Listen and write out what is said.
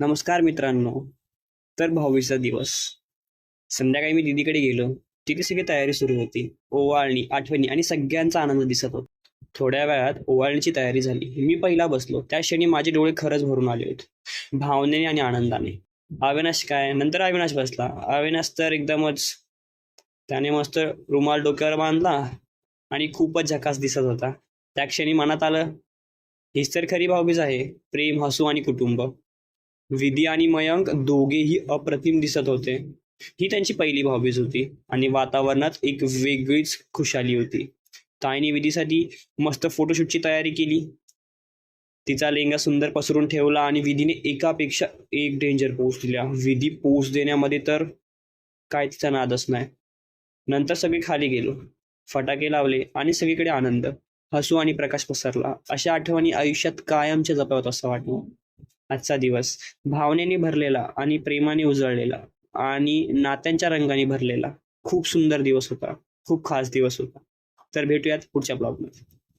नमस्कार मित्रांनो. तर भाऊबीजेचा दिवस. संध्याकाळी मी दीदीकडे गेलो. तिथे सगळी तयारी सुरू होती. ओवाळणी, आठवणी आणि सगळ्यांचा आनंद दिसत होता. थोड्या वेळात ओवाळणीची तयारी झाली. मी पहिला बसलो. त्या क्षणी माझे डोळे खरंच भरून आले होते, भावनेने आणि आनंदाने. अविनाश काय, नंतर अविनाश बसला. अविनाश तर एकदमच, त्याने मस्त रुमाल डोक्यावर बांधला आणि खूपच झकास दिसत होता. त्या क्षणी मनात आलं, हीच तर खरी भाऊबीज आहे. प्रेम, हसू आणि कुटुंब. विधी आणि मयंक दोघेही अप्रतिम दिसत होते. ही त्यांची पहिली भाऊबीज होती आणि वातावरणात एक वेगळीच खुशाली होती. ताईने विधीसाठी मस्त फोटोशूटची तयारी केली. तिचा लेंगा सुंदर पसरून ठेवला आणि विधीने एकापेक्षा एक डेंजर पोज दिल्या. विधी पोज देण्यामध्ये तर काय तिचा नादच नाही. नंतर सगळे खाली गेलो. फटाके लावले आणि सगळीकडे आनंद, हसू आणि प्रकाश पसरला. अशा आठवणी आयुष्यात कायमच्या जपाव्यात असं वाटलं. आजचा दिवस भावनेने भरलेला आणि प्रेमाने उजळलेला आणि नात्यांच्या रंगाने भरलेला खूप सुंदर दिवस होता. खूप खास दिवस होता. तर भेटूयात पुढच्या ब्लॉगमध्ये.